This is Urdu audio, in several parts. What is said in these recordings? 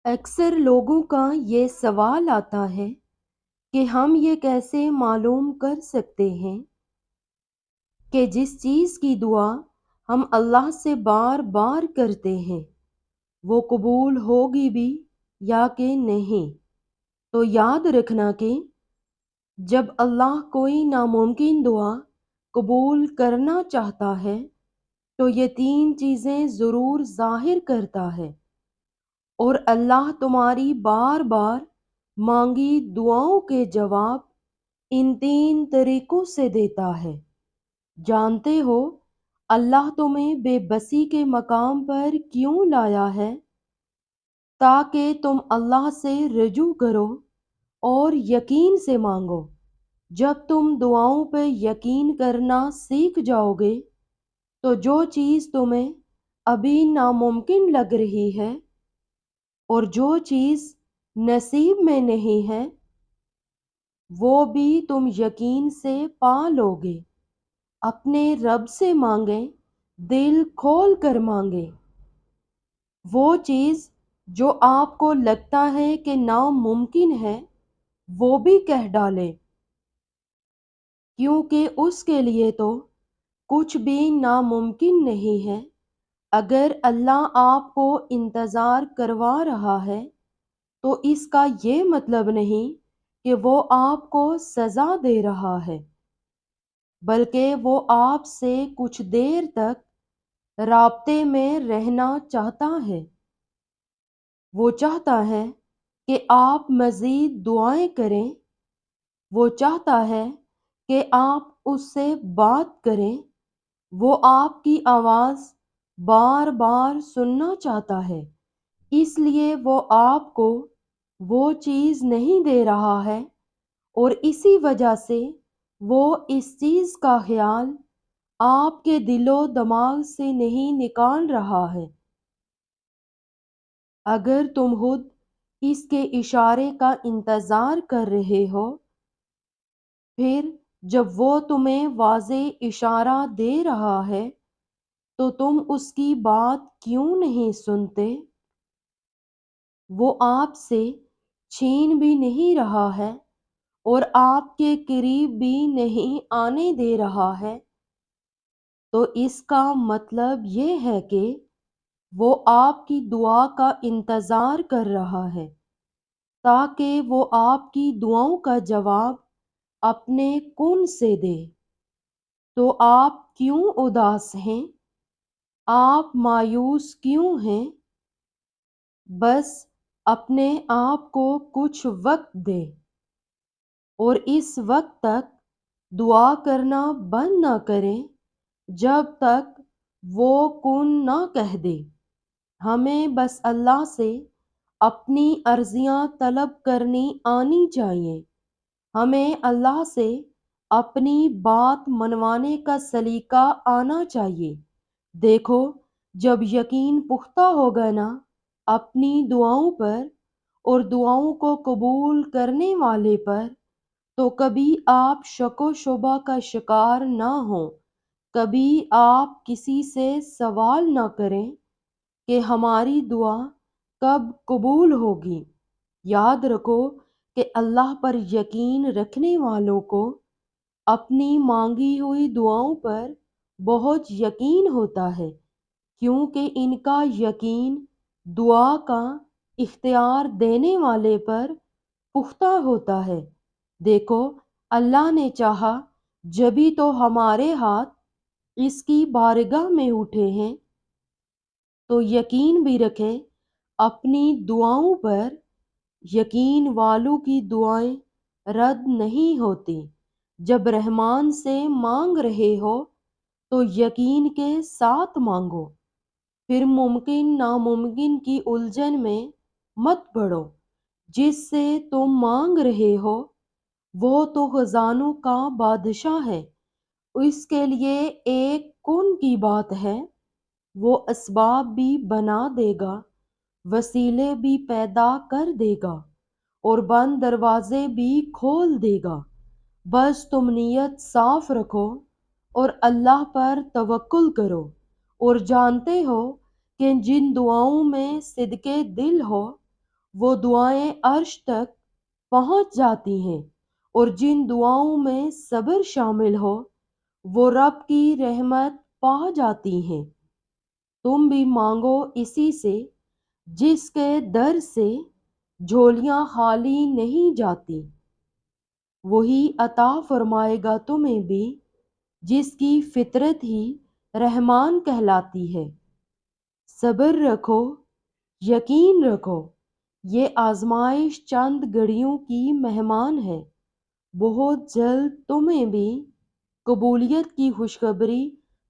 اکثر لوگوں کا یہ سوال آتا ہے کہ ہم یہ کیسے معلوم کر سکتے ہیں کہ جس چیز کی دعا ہم اللہ سے بار بار کرتے ہیں وہ قبول ہوگی بھی یا کہ نہیں۔ تو یاد رکھنا کہ جب اللہ کوئی ناممکن دعا قبول کرنا چاہتا ہے تو یہ تین چیزیں ضرور ظاہر کرتا ہے، اور اللہ تمہاری بار بار مانگی دعاؤں کے جواب ان تین طریقوں سے دیتا ہے۔ جانتے ہو اللہ تمہیں بے بسی کے مقام پر کیوں لایا ہے؟ تاکہ تم اللہ سے رجوع کرو اور یقین سے مانگو۔ جب تم دعاؤں پہ یقین کرنا سیکھ جاؤ گے تو جو چیز تمہیں ابھی ناممکن لگ رہی ہے اور جو چیز نصیب میں نہیں ہے وہ بھی تم یقین سے پا لو گے۔ اپنے رب سے مانگیں، دل کھول کر مانگیں۔ وہ چیز جو آپ کو لگتا ہے کہ ناممکن ہے وہ بھی کہہ ڈالیں، کیونکہ اس کے لیے تو کچھ بھی ناممکن نہیں ہے۔ اگر اللہ آپ کو انتظار کروا رہا ہے تو اس کا یہ مطلب نہیں کہ وہ آپ کو سزا دے رہا ہے، بلکہ وہ آپ سے کچھ دیر تک رابطے میں رہنا چاہتا ہے۔ وہ چاہتا ہے کہ آپ مزید دعائیں کریں، وہ چاہتا ہے کہ آپ اس سے بات کریں، وہ آپ کی آواز بار بار سننا چاہتا ہے۔ اس لیے وہ آپ کو وہ چیز نہیں دے رہا ہے، اور اسی وجہ سے وہ اس چیز کا خیال آپ کے دل و دماغ سے نہیں نکال رہا ہے۔ اگر تم خود اس کے اشارے کا انتظار کر رہے ہو، پھر جب وہ تمہیں واضح اشارہ دے رہا ہے تو تم اس کی بات کیوں نہیں سنتے؟ وہ آپ سے چھین بھی نہیں رہا ہے اور آپ کے قریب بھی نہیں آنے دے رہا ہے، تو اس کا مطلب یہ ہے کہ وہ آپ کی دعا کا انتظار کر رہا ہے تاکہ وہ آپ کی دعاؤں کا جواب اپنے کن سے دے۔ تو آپ کیوں اداس ہیں؟ آپ مایوس کیوں ہیں؟ بس اپنے آپ کو کچھ وقت دیں، اور اس وقت تک دعا کرنا بند نہ کریں جب تک وہ کن نہ کہہ دے۔ ہمیں بس اللہ سے اپنی عرضیاں طلب کرنی آنی چاہیے۔ ہمیں اللہ سے اپنی بات منوانے کا سلیقہ آنا چاہیے۔ دیکھو، جب یقین پختہ ہوگا نا اپنی دعاؤں پر اور دعاؤں کو قبول کرنے والے پر، تو کبھی آپ شک و شبہ کا شکار نہ ہوں، کبھی آپ کسی سے سوال نہ کریں کہ ہماری دعا کب قبول ہوگی۔ یاد رکھو کہ اللہ پر یقین رکھنے والوں کو اپنی مانگی ہوئی دعاؤں پر بہت یقین ہوتا ہے، کیونکہ ان کا یقین دعا کا اختیار دینے والے پر پختہ ہوتا ہے۔ دیکھو، اللہ نے چاہا جبھی تو ہمارے ہاتھ اس کی بارگاہ میں اٹھے ہیں۔ تو یقین بھی رکھیں اپنی دعاؤں پر، یقین والوں کی دعائیں رد نہیں ہوتی۔ جب رحمان سے مانگ رہے ہو تو یقین کے ساتھ مانگو، پھر ممکن ناممکن کی الجھن میں مت پڑو۔ جس سے تم مانگ رہے ہو وہ تو خزانوں کا بادشاہ ہے، اس کے لیے ایک کن کی بات ہے، وہ اسباب بھی بنا دے گا، وسیلے بھی پیدا کر دے گا، اور بند دروازے بھی کھول دے گا۔ بس تم نیت صاف رکھو اور اللہ پر توکل کرو، اور جانتے ہو کہ جن دعاؤں میں صدقے دل ہو وہ دعائیں عرش تک پہنچ جاتی ہیں، اور جن دعاؤں میں صبر شامل ہو وہ رب کی رحمت پا جاتی ہیں۔ تم بھی مانگو اسی سے جس کے در سے جھولیاں خالی نہیں جاتی، وہی عطا فرمائے گا تمہیں بھی جس کی فطرت ہی رحمان کہلاتی ہے۔ صبر رکھو، یقین رکھو، یہ آزمائش چند گھڑیوں کی مہمان ہے، بہت جلد تمہیں بھی قبولیت کی خوشخبری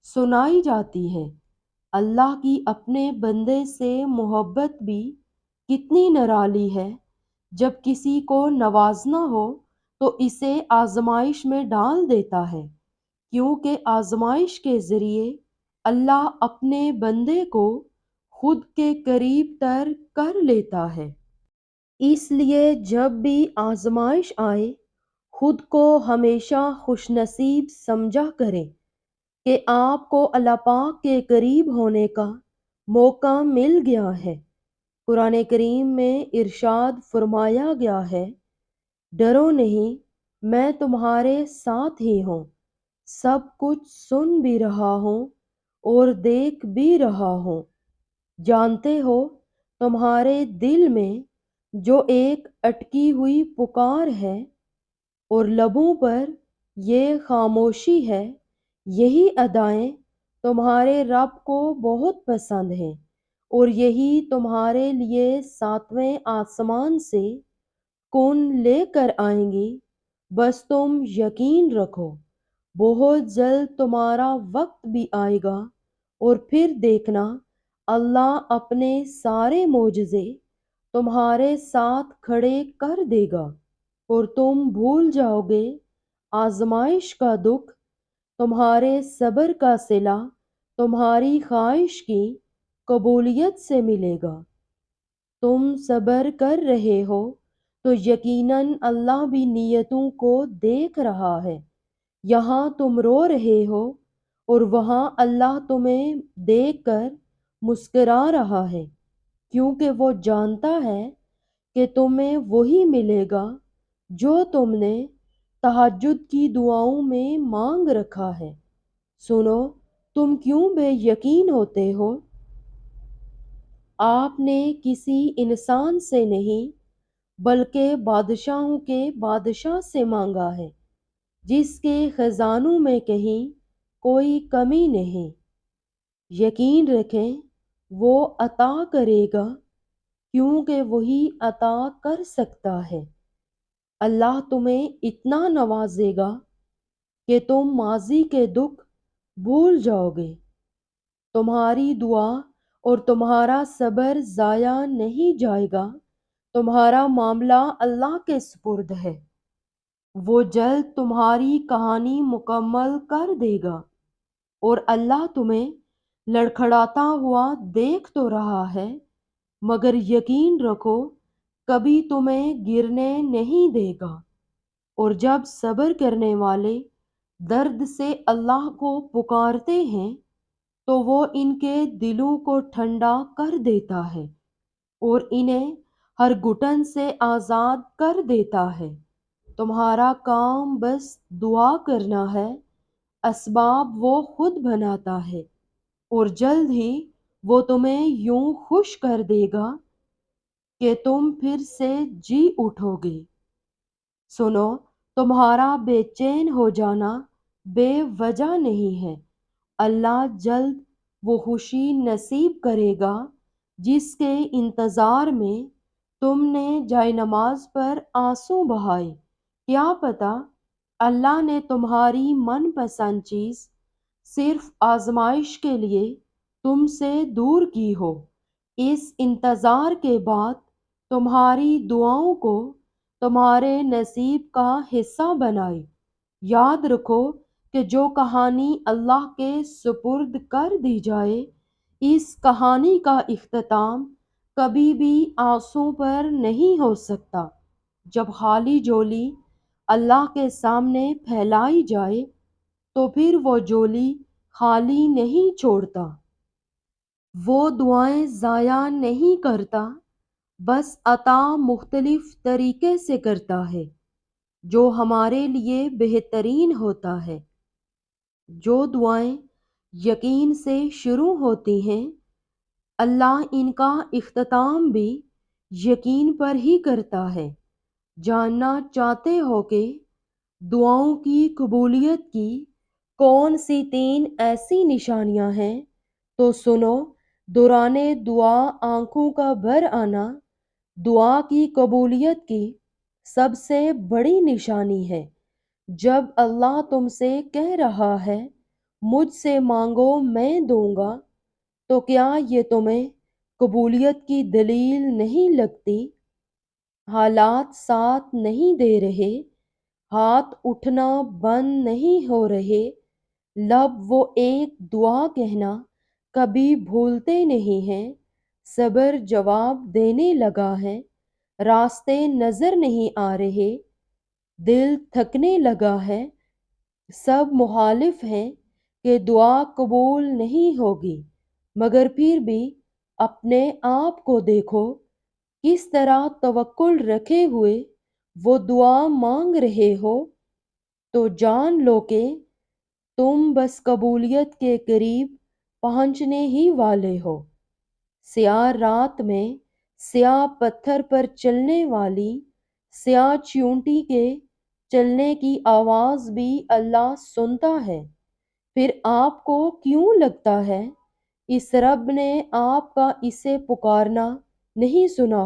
سنائی جاتی ہے۔ اللہ کی اپنے بندے سے محبت بھی کتنی نرالی ہے، جب کسی کو نوازنا ہو تو اسے آزمائش میں ڈال دیتا ہے، کیونکہ آزمائش کے ذریعے اللہ اپنے بندے کو خود کے قریب تر کر لیتا ہے۔ اس لیے جب بھی آزمائش آئے خود کو ہمیشہ خوش نصیب سمجھا کریں کہ آپ کو اللہ پاک کے قریب ہونے کا موقع مل گیا ہے۔ قرآن کریم میں ارشاد فرمایا گیا ہے، ڈرو نہیں، میں تمہارے ساتھ ہی ہوں، سب کچھ سن بھی رہا ہوں اور دیکھ بھی رہا ہوں۔ جانتے ہو تمہارے دل میں جو ایک اٹکی ہوئی پکار ہے اور لبوں پر یہ خاموشی ہے، یہی ادائیں تمہارے رب کو بہت پسند ہیں، اور یہی تمہارے لیے ساتویں آسمان سے کون لے کر آئیں گی، بس تم یقین رکھو بہت جلد تمہارا وقت بھی آئے گا، اور پھر دیکھنا اللہ اپنے سارے معجزے تمہارے ساتھ کھڑے کر دے گا، اور تم بھول جاؤ گے آزمائش کا دکھ، تمہارے صبر کا صلہ تمہاری خواہش کی قبولیت سے ملے گا۔ تم صبر کر رہے ہو تو یقیناً اللہ بھی نیتوں کو دیکھ رہا ہے۔ یہاں تم رو رہے ہو اور وہاں اللہ تمہیں دیکھ کر مسکرا رہا ہے، کیونکہ وہ جانتا ہے کہ تمہیں وہی ملے گا جو تم نے تہجد کی دعاؤں میں مانگ رکھا ہے۔ سنو، تم کیوں بے یقین ہوتے ہو؟ آپ نے کسی انسان سے نہیں بلکہ بادشاہوں کے بادشاہ سے مانگا ہے، جس کے خزانوں میں کہیں کوئی کمی نہیں۔ یقین رکھیں وہ عطا کرے گا، کیونکہ وہی عطا کر سکتا ہے۔ اللہ تمہیں اتنا نوازے گا کہ تم ماضی کے دکھ بھول جاؤ گے۔ تمہاری دعا اور تمہارا صبر ضائع نہیں جائے گا، تمہارا معاملہ اللہ کے سپرد ہے، وہ جلد تمہاری کہانی مکمل کر دے گا۔ اور اللہ تمہیں لڑکھڑاتا ہوا دیکھ تو رہا ہے، مگر یقین رکھو کبھی تمہیں گرنے نہیں دے گا۔ اور جب صبر کرنے والے درد سے اللہ کو پکارتے ہیں تو وہ ان کے دلوں کو ٹھنڈا کر دیتا ہے اور انہیں ہر گھٹن سے آزاد کر دیتا ہے۔ تمہارا کام بس دعا کرنا ہے، اسباب وہ خود بناتا ہے، اور جلد ہی وہ تمہیں یوں خوش کر دے گا کہ تم پھر سے جی اٹھو گے۔ سنو، تمہارا بے چین ہو جانا بے وجہ نہیں ہے، اللہ جلد وہ خوشی نصیب کرے گا جس کے انتظار میں تم نے جائے نماز پر آنسو بہائے۔ کیا پتہ اللہ نے تمہاری من پسند چیز صرف آزمائش کے لیے تم سے دور کی ہو، اس انتظار کے بعد تمہاری دعاؤں کو تمہارے نصیب کا حصہ بنائے۔ یاد رکھو کہ جو کہانی اللہ کے سپرد کر دی جائے، اس کہانی کا اختتام کبھی بھی آنسوں پر نہیں ہو سکتا۔ جب خالی جھولی اللہ کے سامنے پھیلائی جائے تو پھر وہ جھولی خالی نہیں چھوڑتا، وہ دعائیں ضائع نہیں کرتا، بس عطا مختلف طریقے سے کرتا ہے جو ہمارے لیے بہترین ہوتا ہے۔ جو دعائیں یقین سے شروع ہوتی ہیں اللہ ان کا اختتام بھی یقین پر ہی کرتا ہے۔ جاننا چاہتے ہو کہ دعاؤں کی قبولیت کی کون سی 3 ایسی نشانیاں ہیں تو سنو۔ دوران دعا آنکھوں کا بھر آنا دعا کی قبولیت کی سب سے بڑی نشانی ہے۔ جب اللہ تم سے کہہ رہا ہے مجھ سے مانگو میں دوں گا تو کیا یہ تمہیں قبولیت کی دلیل نہیں لگتی؟ حالات ساتھ نہیں دے رہے، ہاتھ اٹھنا بند نہیں ہو رہے، لب وہ ایک دعا کہنا کبھی بھولتے نہیں ہیں، صبر جواب دینے لگا ہے، راستے نظر نہیں آ رہے، دل تھکنے لگا ہے، سب مخالف ہیں کہ دعا قبول نہیں ہوگی، مگر پھر بھی اپنے آپ کو دیکھو کس طرح توکل رکھے ہوئے وہ دعا مانگ رہے ہو، تو جان لو کہ تم بس قبولیت کے قریب پہنچنے ہی والے ہو۔ سیاہ رات میں سیاہ پتھر پر چلنے والی سیاہ چیونٹی کے چلنے کی آواز بھی اللہ سنتا ہے۔ پھر آپ کو کیوں لگتا ہے اس رب نے آپ کا اسے پکارنا نہیں سنا؟